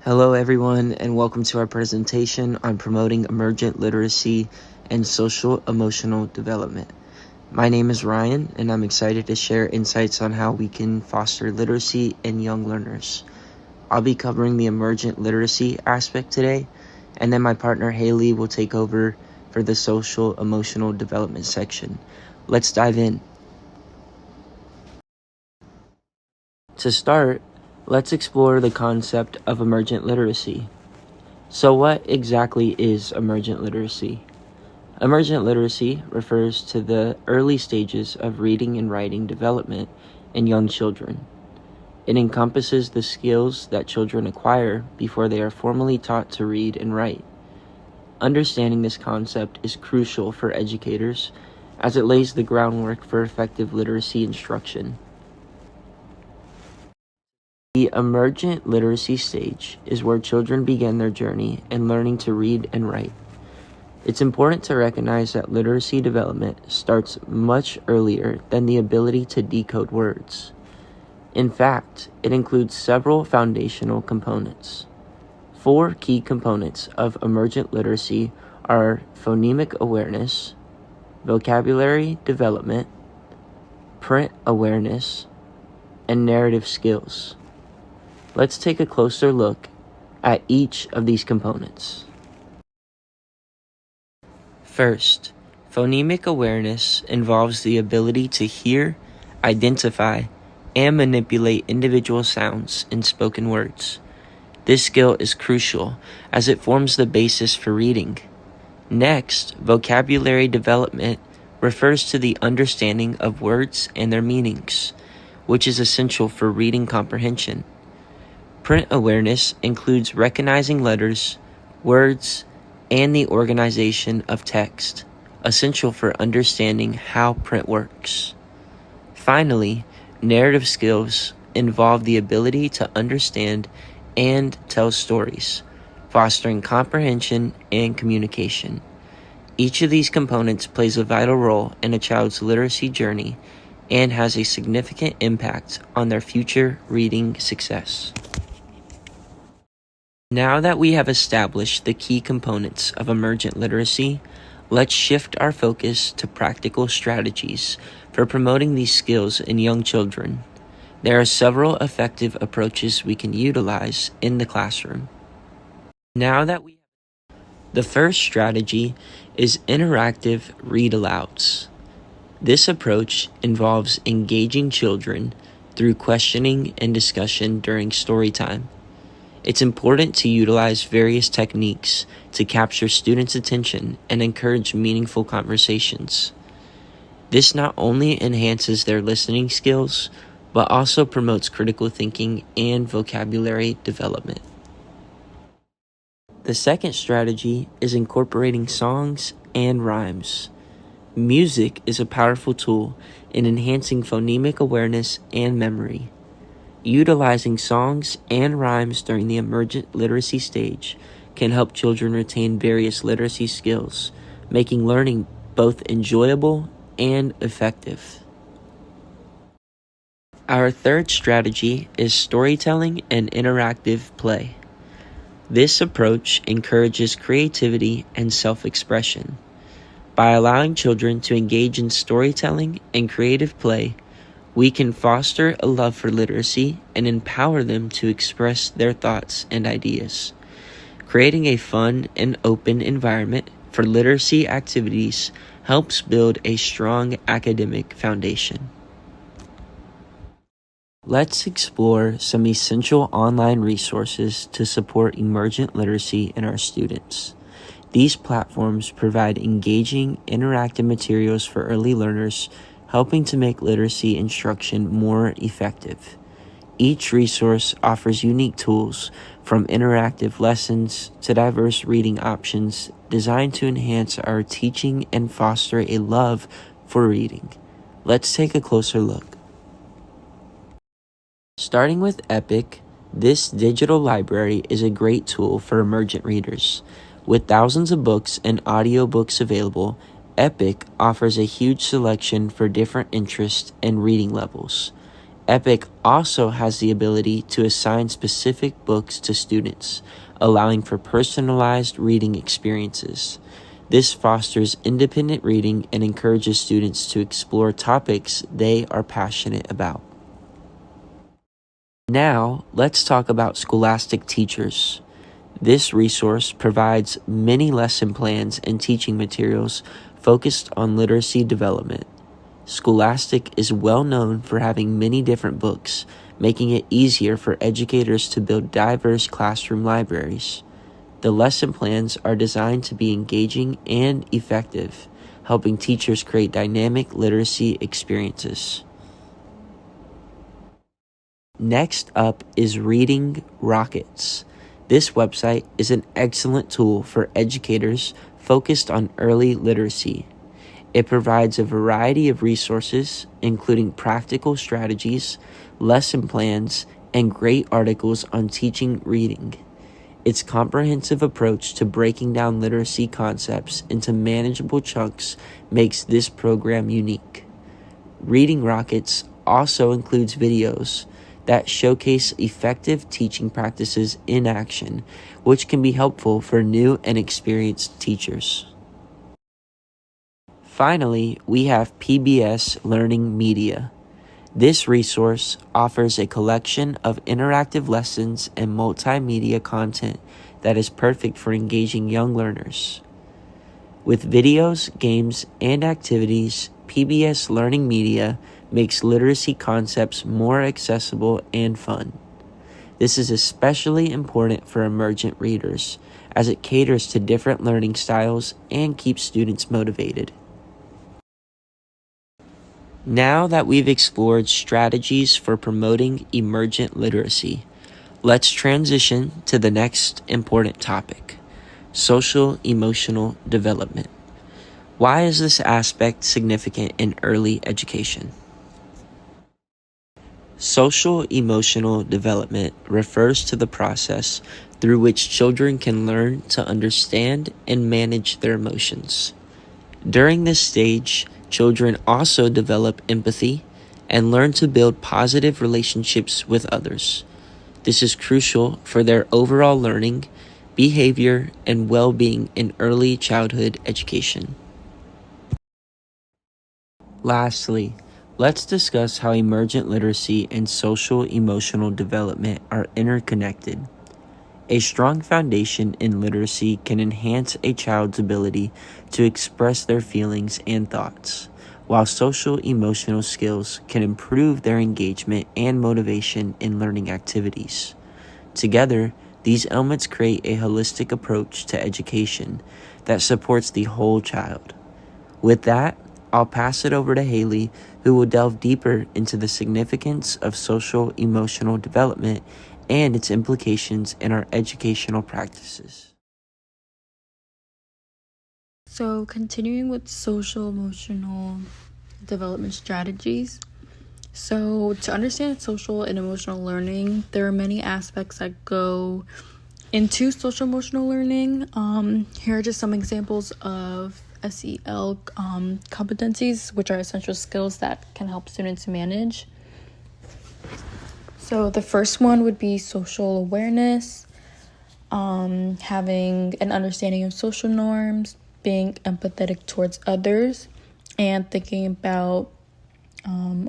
Hello everyone, and welcome to our presentation on promoting emergent literacy and social emotional development. My name is Ryan, and I'm excited to share insights on how we can foster literacy in young learners. I'll be covering the emergent literacy aspect today, and then my partner Haylie will take over for the social emotional development section. Let's dive in. To start, let's explore the concept of emergent literacy. So what exactly is emergent literacy? Emergent literacy refers to the early stages of reading and writing development in young children. It encompasses the skills that children acquire before they are formally taught to read and write. Understanding this concept is crucial for educators as it lays the groundwork for effective literacy instruction. The emergent literacy stage is where children begin their journey in learning to read and write. It's important to recognize that literacy development starts much earlier than the ability to decode words. In fact, it includes several foundational components. 4 key components of emergent literacy are phonemic awareness, vocabulary development, print awareness, and narrative skills. Let's take a closer look at each of these components. First, phonemic awareness involves the ability to hear, identify, and manipulate individual sounds in spoken words. This skill is crucial as it forms the basis for reading. Next, vocabulary development refers to the understanding of words and their meanings, which is essential for reading comprehension. Print awareness includes recognizing letters, words, and the organization of text, essential for understanding how print works. Finally, narrative skills involve the ability to understand and tell stories, fostering comprehension and communication. Each of these components plays a vital role in a child's literacy journey and has a significant impact on their future reading success. Now that we have established the key components of emergent literacy, let's shift our focus to practical strategies for promoting these skills in young children. There are several effective approaches we can utilize in the classroom. The first strategy is interactive read-alouds. This approach involves engaging children through questioning and discussion during story time. It's important to utilize various techniques to capture students' attention and encourage meaningful conversations. This not only enhances their listening skills, but also promotes critical thinking and vocabulary development. The second strategy is incorporating songs and rhymes. Music is a powerful tool in enhancing phonemic awareness and memory. Utilizing songs and rhymes during the emergent literacy stage can help children retain various literacy skills, making learning both enjoyable and effective. Our third strategy is storytelling and interactive play. This approach encourages creativity and self-expression. By allowing children to engage in storytelling and creative play, we can foster a love for literacy and empower them to express their thoughts and ideas. Creating a fun and open environment for literacy activities helps build a strong academic foundation. Let's explore some essential online resources to support emergent literacy in our students. These platforms provide engaging, interactive materials for early learners, helping to make literacy instruction more effective. Each resource offers unique tools, from interactive lessons to diverse reading options, designed to enhance our teaching and foster a love for reading. Let's take a closer look. Starting with Epic, this digital library is a great tool for emergent readers. With thousands of books and audiobooks available, Epic offers a huge selection for different interests and reading levels. Epic also has the ability to assign specific books to students, allowing for personalized reading experiences. This fosters independent reading and encourages students to explore topics they are passionate about. Now, let's talk about Scholastic Teachers. This resource provides many lesson plans and teaching materials focused on literacy development. Scholastic is well known for having many different books, making it easier for educators to build diverse classroom libraries. The lesson plans are designed to be engaging and effective, helping teachers create dynamic literacy experiences. Next up is Reading Rockets. This website is an excellent tool for educators focused on early literacy. It provides a variety of resources, including practical strategies, lesson plans, and great articles on teaching reading. Its comprehensive approach to breaking down literacy concepts into manageable chunks makes this program unique. Reading Rockets also includes videos that showcase effective teaching practices in action, which can be helpful for new and experienced teachers. Finally, we have PBS Learning Media. This resource offers a collection of interactive lessons and multimedia content that is perfect for engaging young learners. With videos, games, and activities, PBS Learning Media makes literacy concepts more accessible and fun. This is especially important for emergent readers, as it caters to different learning styles and keeps students motivated. Now that we've explored strategies for promoting emergent literacy, let's transition to the next important topic: social emotional development. Why is this aspect significant in early education? Social emotional development refers to the process through which children can learn to understand and manage their emotions. During this stage, children also develop empathy and learn to build positive relationships with others. This is crucial for their overall learning, behavior, and well-being in early childhood education. Lastly, let's discuss how emergent literacy and social emotional development are interconnected. A strong foundation in literacy can enhance a child's ability to express their feelings and thoughts, while social emotional skills can improve their engagement and motivation in learning activities. Together, these elements create a holistic approach to education that supports the whole child. With that, I'll pass it over to Haylie, who will delve deeper into the significance of social emotional development and its implications in our educational practices. So, continuing with social emotional development strategies. So, to understand social and emotional learning, there are many aspects that go into social emotional learning. Here are just some examples of SEL competencies, which are essential skills that can help students manage. So the first one would be social awareness, having an understanding of social norms, being empathetic towards others, and thinking about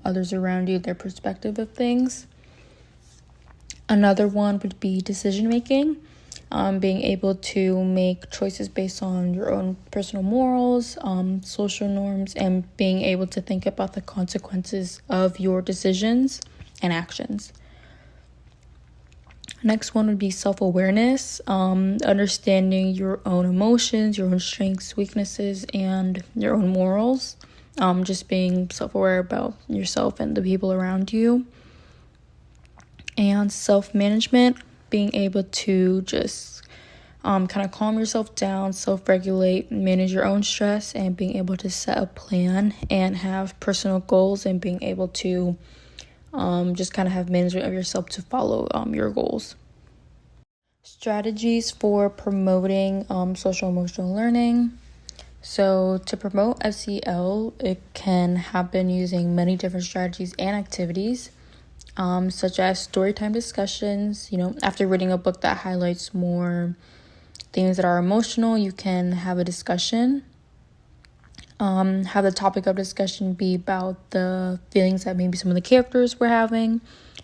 others around you, their perspective of things. Another one would be decision making, being able to make choices based on your own personal morals, social norms, and being able to think about the consequences of your decisions and actions. Next one would be self-awareness, understanding your own emotions, your own strengths, weaknesses, and your own morals. Just being self-aware about yourself and the people around you. And self-management, being able to just kind of calm yourself down, self-regulate, manage your own stress, and being able to set a plan and have personal goals and being able to just kind of have management of yourself to follow your goals. Strategies for promoting social emotional learning. So to promote SEL, it can happen using many different strategies and activities. such as storytime discussions. After reading a book that highlights more things that are emotional, you can have a discussion. Have the topic of discussion be about the feelings that maybe some of the characters were having,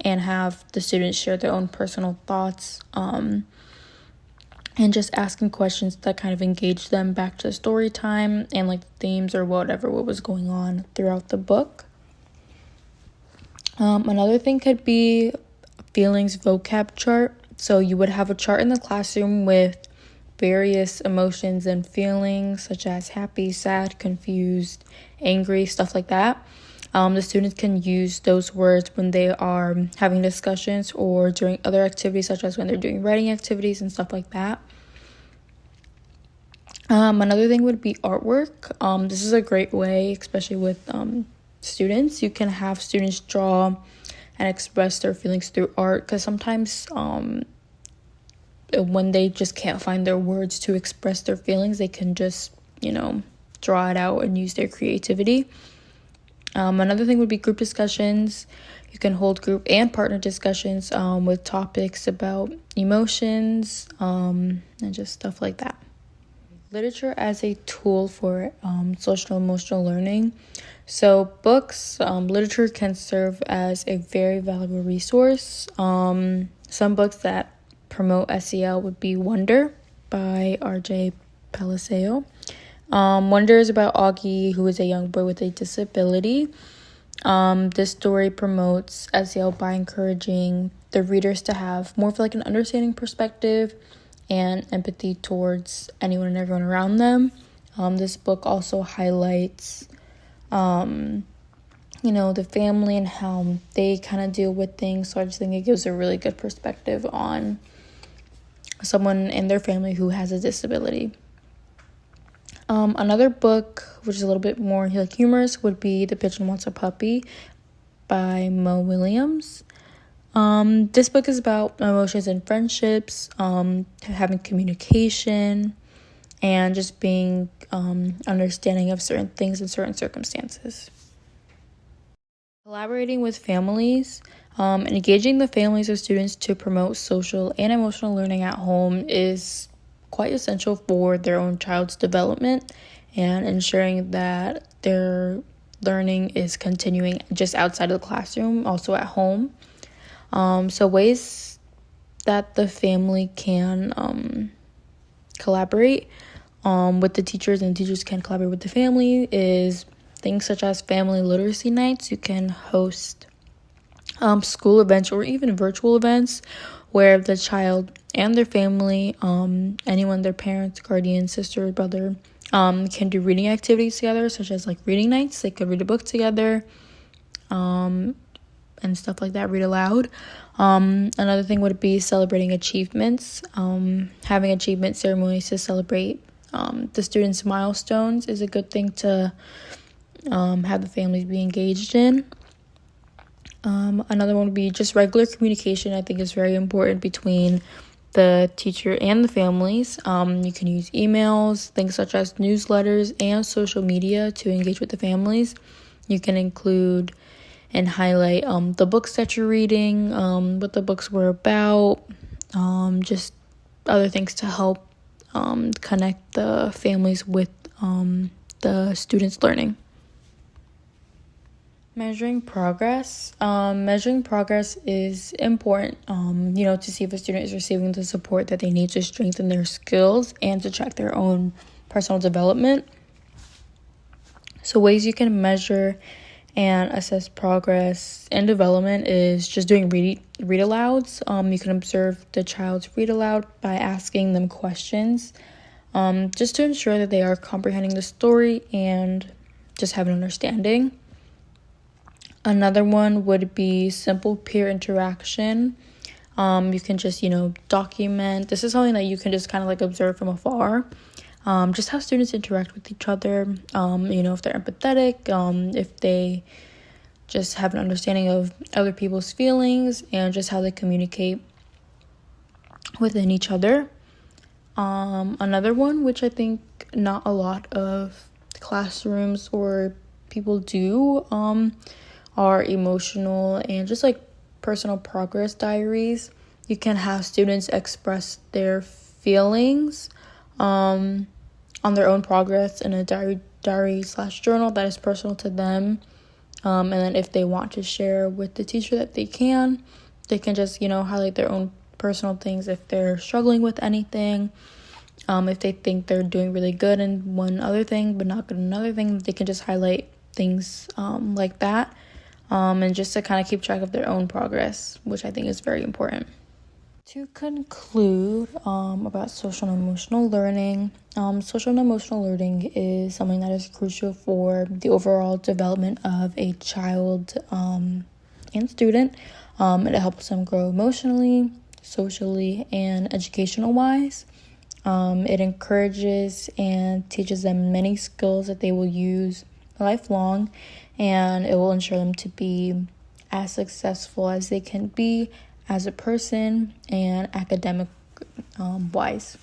and have the students share their own personal thoughts, and just asking questions that kind of engage them back to story time and like themes or what was going on throughout the book. Another thing could be feelings vocab chart. So you would have a chart in the classroom with various emotions and feelings such as happy, sad, confused, angry, stuff like that. The students can use those words when they are having discussions or during other activities, such as when they're doing writing activities and stuff like that. Another thing would be artwork. This is a great way, especially with students. You can have students draw and express their feelings through art, because sometimes when they just can't find their words to express their feelings, they can just, draw it out and use their creativity. Another thing would be group discussions. You can hold group and partner discussions with topics about emotions and just stuff like that. Literature as a tool for social emotional learning. So books, literature can serve as a very valuable resource. Some books that promote SEL would be Wonder by R.J. Palacio. Wonder is about Augie, who is a young boy with a disability. This story promotes SEL by encouraging the readers to have more of like an understanding perspective and empathy towards anyone and everyone around them. This book also highlights, the family and how they kind of deal with things. So I just think it gives a really good perspective on someone in their family who has a disability. Another book, which is a little bit more humorous, would be The Pigeon Wants a Puppy by Mo Williams. This book is about emotions and friendships, having communication, and just being understanding of certain things in certain circumstances. Collaborating with families, and engaging the families of students to promote social and emotional learning at home is quite essential for their own child's development and ensuring that their learning is continuing just outside of the classroom, also at home. So ways that the family can collaborate with the teachers and teachers can collaborate with the family is things such as family literacy nights. You can host school events or even virtual events where the child and their family, anyone, their parents, guardian, sister, brother, can do reading activities together, such as like reading nights. They could read a book together, and stuff like that, read aloud. Another thing would be celebrating achievements. Having achievement ceremonies to celebrate the students' milestones is a good thing to have the families be engaged in. Another one would be just regular communication. I think is very important between the teacher and the families. You can use emails, things such as newsletters, and social media to engage with the families. You can include and highlight the books that you're reading, what the books were about, just other things to help connect the families with the students' learning. Measuring progress. Measuring progress is important, to see if a student is receiving the support that they need to strengthen their skills and to track their own personal development. So ways you can measure and assess progress and development is just doing read alouds. You can observe the child's read aloud by asking them questions, just to ensure that they are comprehending the story and just have an understanding. Another one would be simple peer interaction. You can just, document. This is something that you can just kind of observe from afar. Just how students interact with each other, if they're empathetic, if they just have an understanding of other people's feelings and just how they communicate within each other. Another one, which I think not a lot of classrooms or people do, are emotional and just personal progress diaries. You can have students express their feelings on their own progress in a diary/journal that is personal to them. And then if they want to share with the teacher that they can just, highlight their own personal things if they're struggling with anything. If they think they're doing really good in one other thing but not good in another thing, they can just highlight things like that, and just to kind of keep track of their own progress, which I think is very important. To conclude about social and emotional learning, social and emotional learning is something that is crucial for the overall development of a child and student. It helps them grow emotionally, socially, and educational-wise. It encourages and teaches them many skills that they will use lifelong, and it will ensure them to be as successful as they can be as a person and academic wise.